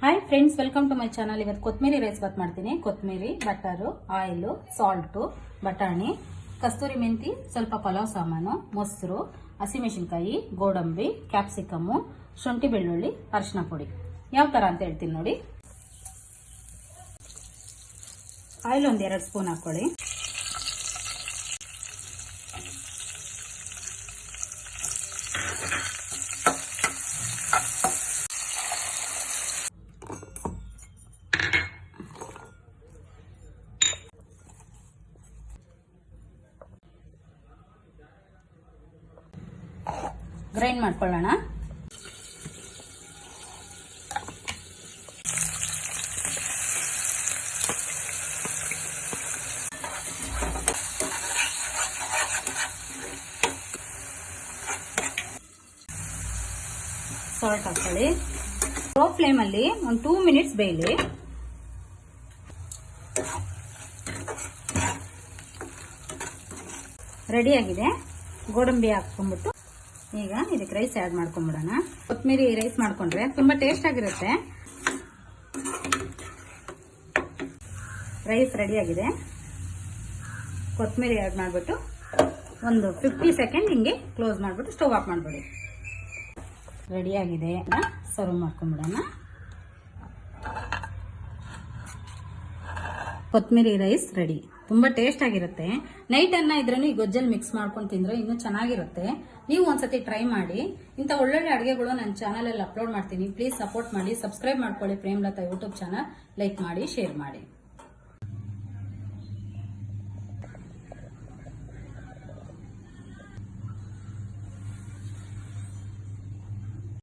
Hi friends, welcome to my channel. ಇವತ್ತು ಕೊತ್ತಂಬರಿ rice Baat ಮಾಡ್ತೀನಿ. ಕೊತ್ತಂಬರಿ, ಬಟರು, ಆಯಿಲು, ಸಾಲ್ಟು, ಬಟಾಣಿ, ಕಸ್ತೂರಿ ಮೆಂತಿ, ಸ್ವಲ್ಪ ಪಲಾವ್ ಸಾಮಾನು, ಮೊಸರು, ಹಸಿಮೆಣಸಿನಕಾಯಿ, ಗೋಡಂಬಿ, ಕ್ಯಾಪ್ಸಿಕಮ್ಮು, ಶುಂಠಿ ಬೆಳ್ಳುಳ್ಳಿ, ಅರಿಶಿನ ಪುಡಿ. ಯಾವ ತರ ಅಂತ ಹೇಳ್ತೀನಿ ನೋಡಿ. ಆಯಿಲ್ ಒಂದು 2 ಸ್ಪೂನ್ ಹಾಕೊಳ್ಳಿ. ಗ್ರೈಂಡ್ ಮಾಡ್ಕೊಳ್ಳೋಣ. ಸಾಲ್ಟ್ ಹಾಕೊಳ್ಳಿ. ಲೋ ಫ್ಲೇಮ್ ಅಲ್ಲಿ ಒಂದು 2 ಮಿನಿಟ್ಸ್ ಬೇಯಲಿ. ರೆಡಿ ಆಗಿದೆ. ಗೋಡಂಬಿ ಹಾಕೊಂಡ್ಬಿಟ್ಟು ಈಗ ಇದಕ್ಕೆ ರೈಸ್ ಆಡ್ ಮಾಡ್ಕೊಂಡ್ಬಿಡೋಣ. ಕೊತ್ತಂಬರಿ ರೈಸ್ ಮಾಡ್ಕೊಂಡ್ರೆ ತುಂಬಾ ಟೇಸ್ಟ್ ಆಗಿರುತ್ತೆ. ರೈಸ್ ರೆಡಿ ಆಗಿದೆ. ಕೊತ್ತಂಬರಿ ಆಡ್ ಮಾಡ್ಬಿಟ್ಟು ಒಂದು 50 ಸೆಕೆಂಡ್ ಹಿಂಗೆ ಕ್ಲೋಸ್ ಮಾಡ್ಬಿಟ್ಟು ಸ್ಟವ್ ಆಫ್ ಮಾಡ್ಬಿಡಿ. ರೆಡಿ ಆಗಿದೆ. ಸರ್ವ್ ಮಾಡ್ಕೊಂಡ್ಬಿಡೋಣ. ಕೊತ್ತಂಬರಿ ರೈಸ್ ರೆಡಿ. ತುಂಬಾ ಟೇಸ್ಟ್ ಆಗಿರುತ್ತೆ. ನೈಟ್ ಅನ್ನ ಇದ್ರೂ ಈ ಗೊಜ್ಜಲ್ಲಿ ಮಿಕ್ಸ್ ಮಾಡ್ಕೊಂಡು ತಿಂದ್ರೆ ಇನ್ನೂ ಚೆನ್ನಾಗಿರುತ್ತೆ. ನೀವು ಒಂದ್ಸತಿ ಟ್ರೈ ಮಾಡಿ. ಇಂಥ ಒಳ್ಳೊಳ್ಳೆ ಅಡುಗೆಗಳು ನನ್ನ ಚಾನಲ್ ಅಲ್ಲಿ ಅಪ್ಲೋಡ್ ಮಾಡ್ತೀನಿ. ಪ್ಲೀಸ್ ಸಪೋರ್ಟ್ ಮಾಡಿ, ಸಬ್ಸ್ಕ್ರೈಬ್ ಮಾಡ್ಕೊಳ್ಳಿ. ಪ್ರೇಮಲತಾ ಯೂಟ್ಯೂಬ್ ಚಾನಲ್ ಲೈಕ್ ಮಾಡಿ, ಶೇರ್ ಮಾಡಿ.